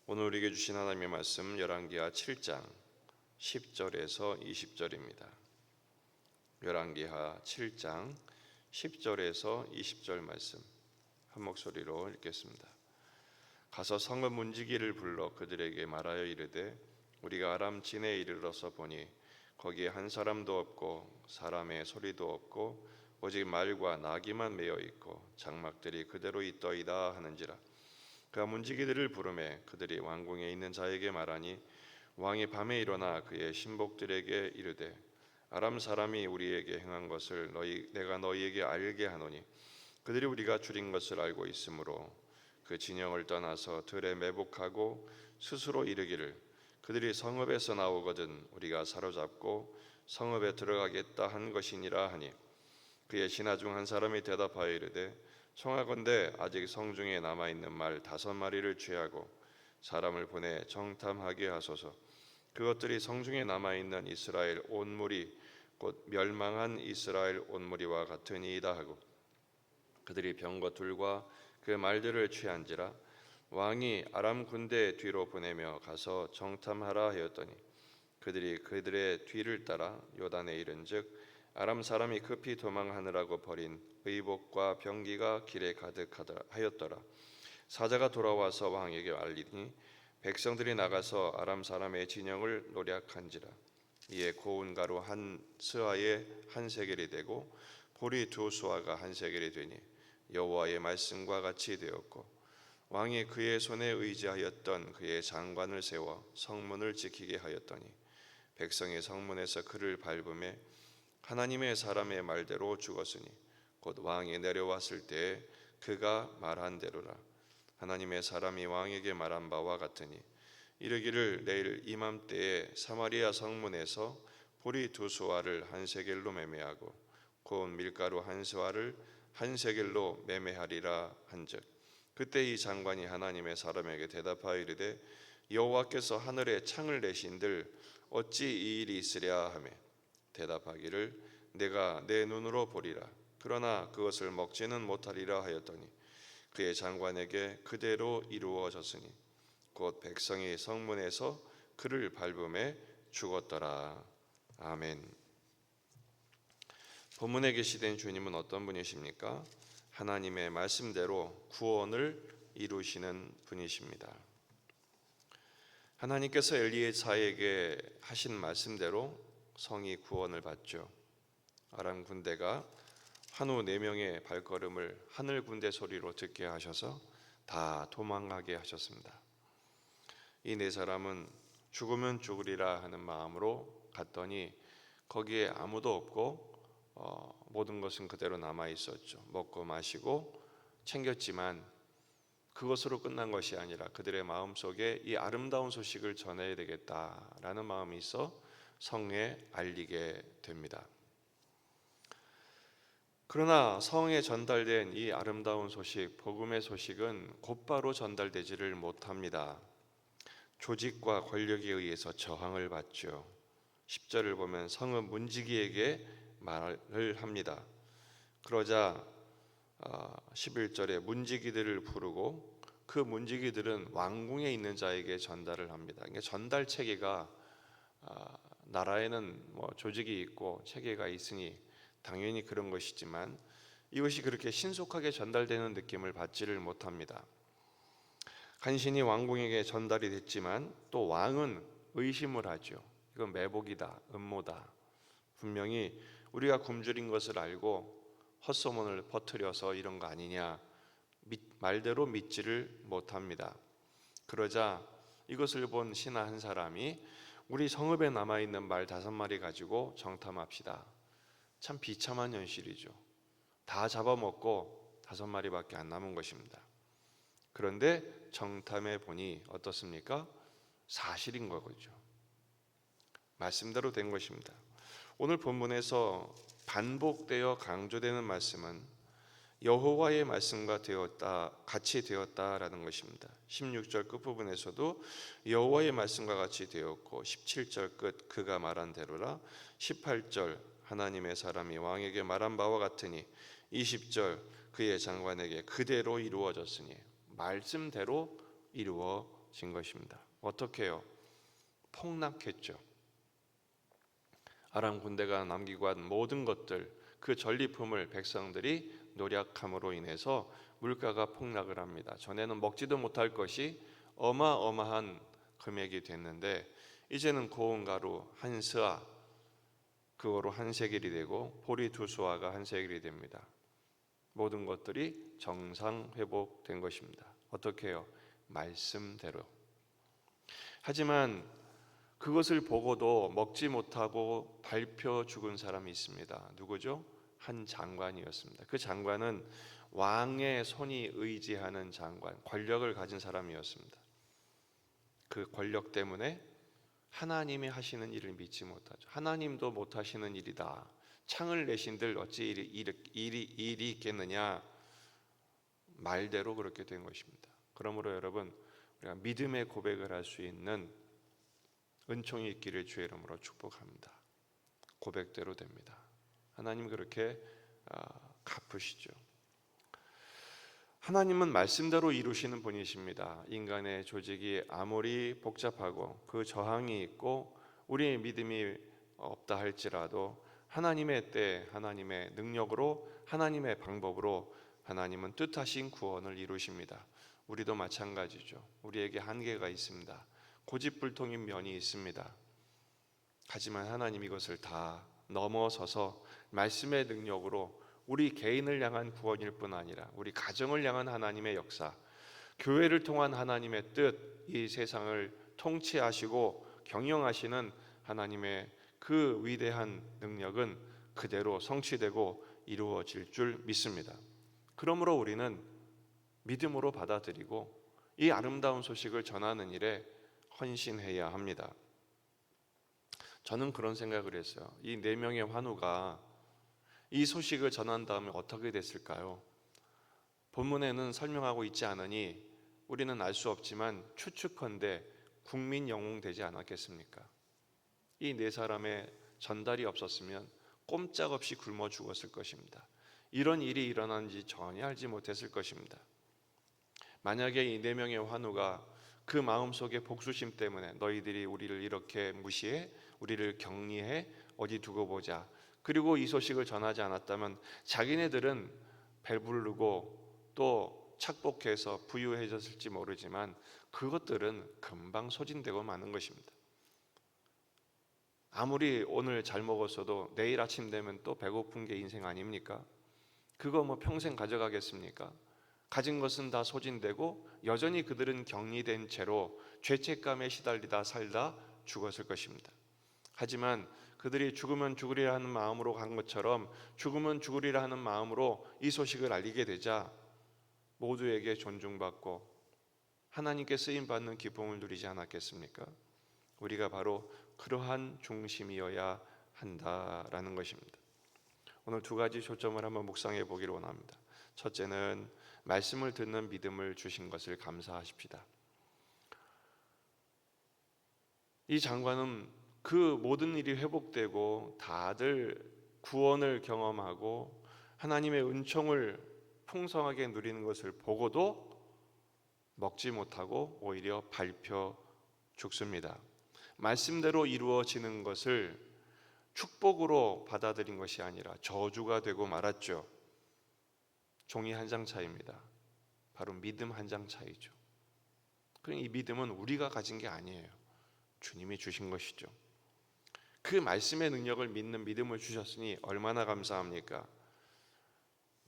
오늘 우리에게 주신 하나님의 말씀 열왕기하 7장 10절에서 20절입니다. 열왕기하 7장 10절에서 20절 말씀 한 목소리로 읽겠습니다. 가서 성읍 문지기를 불러 그들에게 말하여 이르되 우리가 아람 진에 이르러서 보니 거기에 한 사람도 없고 사람의 소리도 없고 오직 말과 나귀만 메어 있고 장막들이 그대로 있더이다 하는지라. 그가 문지기들을 부르매 그들이 왕궁에 있는 자에게 말하니 왕이 밤에 일어나 그의 신복들에게 이르되 아람 사람이 우리에게 행한 것을 내가 너희에게 알게 하노니 그들이 우리가 줄인 것을 알고 있으므로 그 진영을 떠나서 들에 매복하고 스스로 이르기를 그들이 성읍에서 나오거든 우리가 사로잡고 성읍에 들어가겠다 한 것이니라 하니 그의 신하 중 한 사람이 대답하여 이르되 청하건대 아직 성중에 남아있는 말 5마리를 취하고 사람을 보내 정탐하게 하소서. 그것들이 성중에 남아있는 이스라엘 온 무리 곧 멸망한 이스라엘 온 무리와 같으니이다 하고 그들이 병거 둘과 그 말들을 취한지라. 왕이 아람 군대 뒤로 보내며 가서 정탐하라 하였더니 그들이 그들의 뒤를 따라 요단에 이른즉 아람 사람이 급히 도망하느라고 버린 의복과 병기가 길에 가득하였더라. 사자가 돌아와서 왕에게 알리니 백성들이 나가서 아람 사람의 진영을 노략한지라. 이에 고운 가루 한 스아에 한 세겔이 되고 보리 2수아가 한 세겔이 되니 여호와의 말씀과 같이 되었고 왕이 그의 손에 의지하였던 그의 장관을 세워 성문을 지키게 하였더니 백성이 성문에서 그를 밟음에 하나님의 사람의 말대로 죽었으니 곧 왕이 내려왔을 때에 그가 말한 대로라. 하나님의 사람이 왕에게 말한 바와 같으니 이르기를 내일 이맘때에 사마리아 성문에서 보리 2수아를 한 세겔로 매매하고 고운 밀가루 한 스와를 한 세겔로 매매하리라 한즉 그때 이 장관이 하나님의 사람에게 대답하여 이르되 여호와께서 하늘에 창을 내신들 어찌 이 일이 있으랴 하며 대답하기를 내가 내 눈으로 보리라. 그러나 그것을 먹지는 못하리라 하였더니 그의 장관에게 그대로 이루어졌으니 곧 백성이 성문에서 그를 밟음에 죽었더라. 아멘. 본문에 계시된 주님은 어떤 분이십니까? 하나님의 말씀대로 구원을 이루시는 분이십니다. 하나님께서 엘리야에게 하신 말씀대로 성이 구원을 받죠. 아람 군대가 한우 4명의 발걸음을 하늘 군대 소리로 듣게 하셔서 다 도망가게 하셨습니다. 이 4사람은 죽으면 죽으리라 하는 마음으로 갔더니 거기에 아무도 없고 모든 것은 그대로 남아 있었죠. 먹고 마시고 챙겼지만 그것으로 끝난 것이 아니라 그들의 마음속에 이 아름다운 소식을 전해야 되겠다라는 마음이 있어 성에 알리게 됩니다. 그러나 성에 전달된 이 아름다운 소식, 복음의 소식은 곧바로 전달되지를 못합니다. 조직과 권력에 의해서 저항을 받죠. 10절을 보면 성읍 문지기에게 말을 합니다. 그러자 11절에 문지기들을 부르고 그 문지기들은 왕궁에 있는 자에게 전달을 합니다. 그러니까 전달 체계가 나라에는 조직이 있고 체계가 있으니 당연히 그런 것이지만 이것이 그렇게 신속하게 전달되는 느낌을 받지를 못합니다. 간신히 왕궁에게 전달이 됐지만 또 왕은 의심을 하죠. 이건 매복이다, 음모다. 분명히 우리가 굶주린 것을 알고 헛소문을 퍼뜨려서 이런 거 아니냐 말대로 믿지를 못합니다. 그러자 이것을 본 신하 한 사람이 우리 성읍에 남아있는 말 5마리 가지고 정탐합시다. 참 비참한 현실이죠. 다 잡아먹고 5마리밖에 안 남은 것입니다. 그런데 정탐해 보니 어떻습니까? 사실인 거죠. 말씀대로 된 것입니다. 오늘 본문에서 반복되어 강조되는 말씀은 여호와의 말씀과 같이 되었다라는 것입니다. 16절 끝부분에서도 여호와의 말씀과 같이 되었고 17절 끝 그가 말한 대로라 18절 하나님의 사람이 왕에게 말한 바와 같으니 20절 그의 장관에게 그대로 이루어졌으니 말씀대로 이루어진 것입니다. 어떻게 해요? 폭락했죠. 아람 군대가 남기고 한 모든 것들, 그 전리품을 백성들이 노력함으로 인해서 물가가 폭락을 합니다. 전에는 먹지도 못할 것이 어마어마한 금액이 됐는데 이제는 고운 가루 한 스아, 그거로 한 세겔이 되고 보리 두 수아가 한 세겔이 됩니다. 모든 것들이 정상 회복된 것입니다. 어떻게 해요? 말씀대로. 하지만 그것을 보고도 먹지 못하고 밟혀 죽은 사람이 있습니다. 누구죠? 한 장관이었습니다. 그 장관은 왕의 손이 의지하는 장관, 권력을 가진 사람이었습니다. 그 권력 때문에 하나님이 하시는 일을 믿지 못하죠. 하나님도 못하시는 일이다. 창을 내신들 어찌 일이 있겠느냐. 말대로 그렇게 된 것입니다. 그러므로 여러분, 우리가 믿음의 고백을 할 수 있는 은총이 있기를 주의 이름으로 축복합니다. 고백대로 됩니다. 하나님 그렇게 갚으시죠. 하나님은 말씀대로 이루시는 분이십니다. 인간의 조직이 아무리 복잡하고 그 저항이 있고 우리의 믿음이 없다 할지라도 하나님의 때, 하나님의 능력으로, 하나님의 방법으로 하나님은 뜻하신 구원을 이루십니다. 우리도 마찬가지죠. 우리에게 한계가 있습니다. 고집불통인 면이 있습니다. 하지만 하나님 이것을 다 넘어서서 말씀의 능력으로 우리 개인을 향한 구원일 뿐 아니라 우리 가정을 향한 하나님의 역사, 교회를 통한 하나님의 뜻, 이 세상을 통치하시고 경영하시는 하나님의 그 위대한 능력은 그대로 성취되고 이루어질 줄 믿습니다. 그러므로 우리는 믿음으로 받아들이고 이 아름다운 소식을 전하는 일에 헌신해야 합니다. 저는 그런 생각을 했어요. 이 4명의 환우가 이 소식을 전한 다음에 어떻게 됐을까요? 본문에는 설명하고 있지 않으니 우리는 알 수 없지만 추측컨대 국민 영웅 되지 않았겠습니까? 이 4사람의 전달이 없었으면 꼼짝없이 굶어 죽었을 것입니다. 이런 일이 일어난지 전혀 알지 못했을 것입니다. 만약에 이 4명의 환우가 그 마음속에 복수심 때문에 너희들이 우리를 이렇게 무시해, 우리를 격리해, 어디 두고 보자, 그리고 이 소식을 전하지 않았다면 자기네들은 배부르고 또 착복해서 부유해졌을지 모르지만 그것들은 금방 소진되고 마는 것입니다. 아무리 오늘 잘 먹었어도 내일 아침 되면 또 배고픈 게 인생 아닙니까? 그거 뭐 평생 가져가겠습니까? 가진 것은 다 소진되고 여전히 그들은 격리된 채로 죄책감에 시달리다 살다 죽었을 것입니다. 하지만 그들이 죽으면 죽으리라 하는 마음으로 간 것처럼 죽으면 죽으리라 하는 마음으로 이 소식을 알리게 되자 모두에게 존중받고 하나님께 쓰임받는 기쁨을 누리지 않았겠습니까? 우리가 바로 그러한 중심이어야 한다라는 것입니다. 오늘 2가지 초점을 한번 묵상해 보기를 원합니다. 첫째는 말씀을 듣는 믿음을 주신 것을 감사하십시다. 이 장관은 그 모든 일이 회복되고 다들 구원을 경험하고 하나님의 은총을 풍성하게 누리는 것을 보고도 먹지 못하고 오히려 밟혀 죽습니다. 말씀대로 이루어지는 것을 축복으로 받아들인 것이 아니라 저주가 되고 말았죠. 종이 한 장 차이입니다. 바로 믿음 한 장 차이죠. 그러니 이 믿음은 우리가 가진 게 아니에요. 주님이 주신 것이죠. 그 말씀의 능력을 믿는 믿음을 주셨으니 얼마나 감사합니까?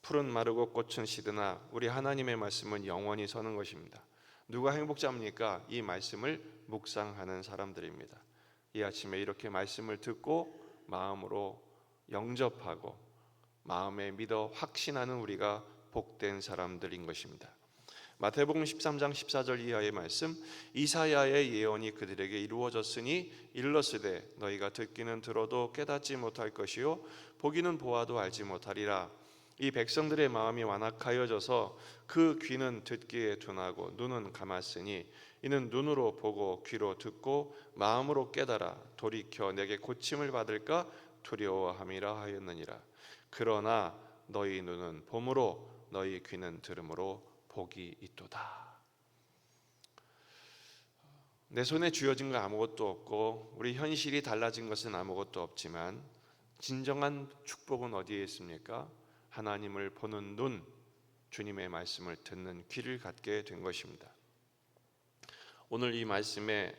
풀은 마르고 꽃은 시드나 우리 하나님의 말씀은 영원히 서는 것입니다. 누가 행복자입니까? 이 말씀을 묵상하는 사람들입니다. 이 아침에 이렇게 말씀을 듣고 마음으로 영접하고 마음에 믿어 확신하는 우리가 복된 사람들인 것입니다. 마태복음 13장 14절 이하의 말씀, 이사야의 예언이 그들에게 이루어졌으니 일렀으되 너희가 듣기는 들어도 깨닫지 못할 것이요 보기는 보아도 알지 못하리라. 이 백성들의 마음이 완악하여져서 그 귀는 듣기에 둔하고 눈은 감았으니 이는 눈으로 보고 귀로 듣고 마음으로 깨달아 돌이켜 내게 고침을 받을까 두려워함이라 하였느니라. 그러나 너희 눈은 봄으로 너희 귀는 들음으로 복이 있도다. 내 손에 쥐어진 거 아무것도 없고 우리 현실이 달라진 것은 아무것도 없지만 진정한 축복은 어디에 있습니까? 하나님을 보는 눈, 주님의 말씀을 듣는 귀를 갖게 된 것입니다. 오늘 이 말씀의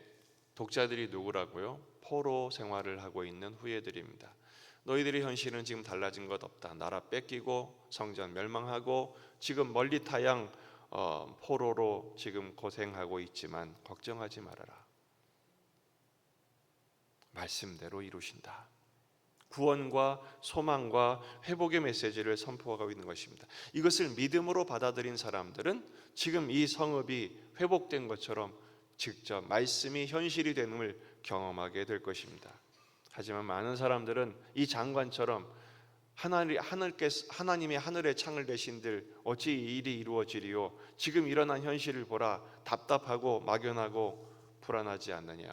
독자들이 누구라고요? 포로 생활을 하고 있는 후예들입니다. 너희들의 현실은 지금 달라진 것 없다. 나라 뺏기고 성전 멸망하고 지금 멀리 타양 포로로 지금 고생하고 있지만 걱정하지 말아라. 말씀대로 이루신다. 구원과 소망과 회복의 메시지를 선포하고 있는 것입니다. 이것을 믿음으로 받아들인 사람들은 지금 이 성읍이 회복된 것처럼 직접 말씀이 현실이 되는 걸 경험하게 될 것입니다. 하지만 많은 사람들은 이 장관처럼 하나님의 하늘의 창을 대신들 어찌 이 일이 이루어지리요? 지금 일어난 현실을 보라. 답답하고 막연하고 불안하지 않느냐?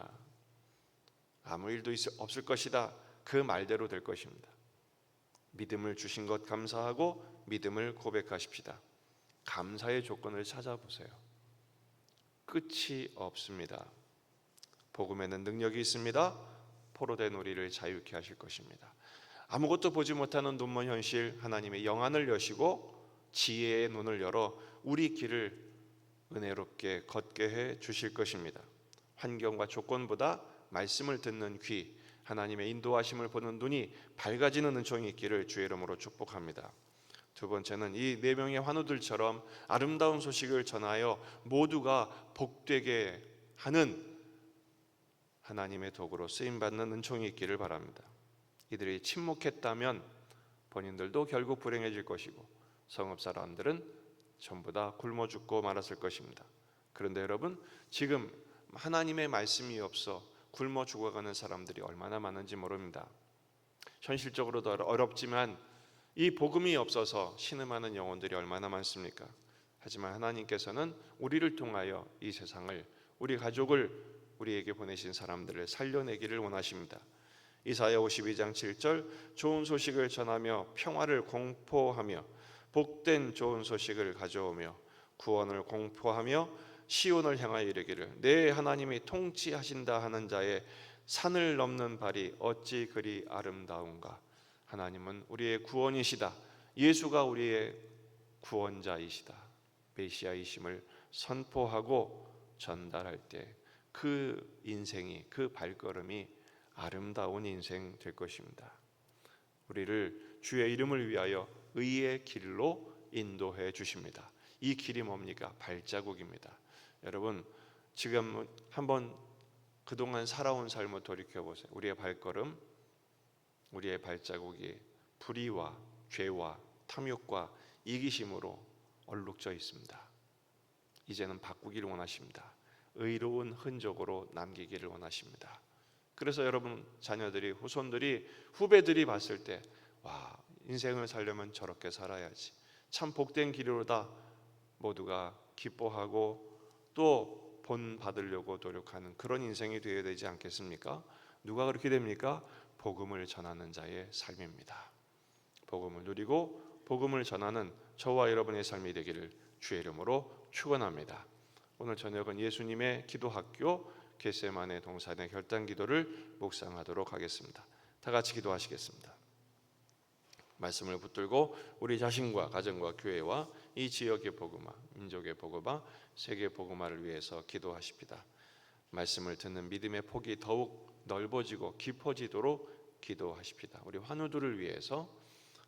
아무 일도 없을 것이다. 그 말대로 될 것입니다. 믿음을 주신 것 감사하고 믿음을 고백하십시다. 감사의 조건을 찾아보세요. 끝이 없습니다. 복음에는 능력이 있습니다. 포로된 우리를 자유케 하실 것입니다. 아무것도 보지 못하는 눈먼 현실, 하나님의 영안을 여시고 지혜의 눈을 열어 우리 길을 은혜롭게 걷게 해 주실 것입니다. 환경과 조건보다 말씀을 듣는 귀, 하나님의 인도하심을 보는 눈이 밝아지는 은총이 있기를 주의 이름으로 축복합니다. 두 번째는 이 네 명의 환우들처럼 아름다운 소식을 전하여 모두가 복되게 하는 하나님의 도구로 쓰임받는 은총이 있기를 바랍니다. 이들이 침묵했다면 본인들도 결국 불행해질 것이고 성읍 사람들은 전부 다 굶어 죽고 말았을 것입니다. 그런데 여러분, 지금 하나님의 말씀이 없어 굶어 죽어가는 사람들이 얼마나 많은지 모릅니다. 현실적으로도 어렵지만 이 복음이 없어서 신음하는 영혼들이 얼마나 많습니까? 하지만 하나님께서는 우리를 통하여 이 세상을, 우리 가족을, 우리에게 보내신 사람들을 살려내기를 원하십니다. 이사야 52장 7절, 좋은 소식을 전하며 평화를 공포하며 복된 좋은 소식을 가져오며 구원을 공포하며 시온을 향하여 이르기를 내 하나님이 통치하신다 하는 자의 산을 넘는 발이 어찌 그리 아름다운가. 하나님은 우리의 구원이시다. 예수가 우리의 구원자이시다. 메시아이심을 선포하고 전달할 때 그 인생이, 그 발걸음이 아름다운 인생 될 것입니다. 우리를 주의 이름을 위하여 의의 길로 인도해 주십니다. 이 길이 뭡니까? 발자국입니다. 여러분, 지금 한번 그동안 살아온 삶을 돌이켜보세요. 우리의 발걸음, 우리의 발자국이 불의와 죄와 탐욕과 이기심으로 얼룩져 있습니다. 이제는 바꾸기를 원하십니다. 의로운 흔적으로 남기기를 원하십니다. 그래서 여러분 자녀들이, 후손들이, 후배들이 봤을 때 와, 인생을 살려면 저렇게 살아야지, 참 복된 길이로다, 모두가 기뻐하고 또 본받으려고 노력하는 그런 인생이 되어야 되지 않겠습니까? 누가 그렇게 됩니까? 복음을 전하는 자의 삶입니다. 복음을 누리고 복음을 전하는 저와 여러분의 삶이 되기를 주의 이름으로 축원합니다. 오늘 저녁은 예수님의 기도학교 겟세마네 동산의 결단 기도를 묵상하도록 하겠습니다. 다 같이 기도하시겠습니다. 말씀을 붙들고 우리 자신과 가정과 교회와 이 지역의 복음화, 민족의 복음화, 세계 복음화를 위해서 기도하십니다. 말씀을 듣는 믿음의 폭이 더욱 넓어지고 깊어지도록 기도하십니다. 우리 환우들을 위해서,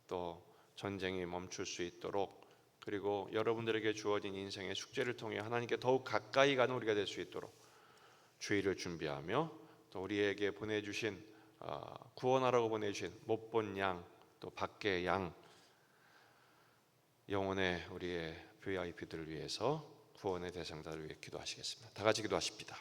또 전쟁이 멈출 수 있도록, 그리고 여러분들에게 주어진 인생의 숙제를 통해 하나님께 더욱 가까이 가는 우리가 될 수 있도록 주의를 준비하며, 또 우리에게 보내주신 구원하라고 보내주신 못 본 양, 또 밖의 양, 영혼의 우리의 VIP들을 위해서, 구원의 대상자를 위해 기도하시겠습니다. 다 같이 기도하십니다.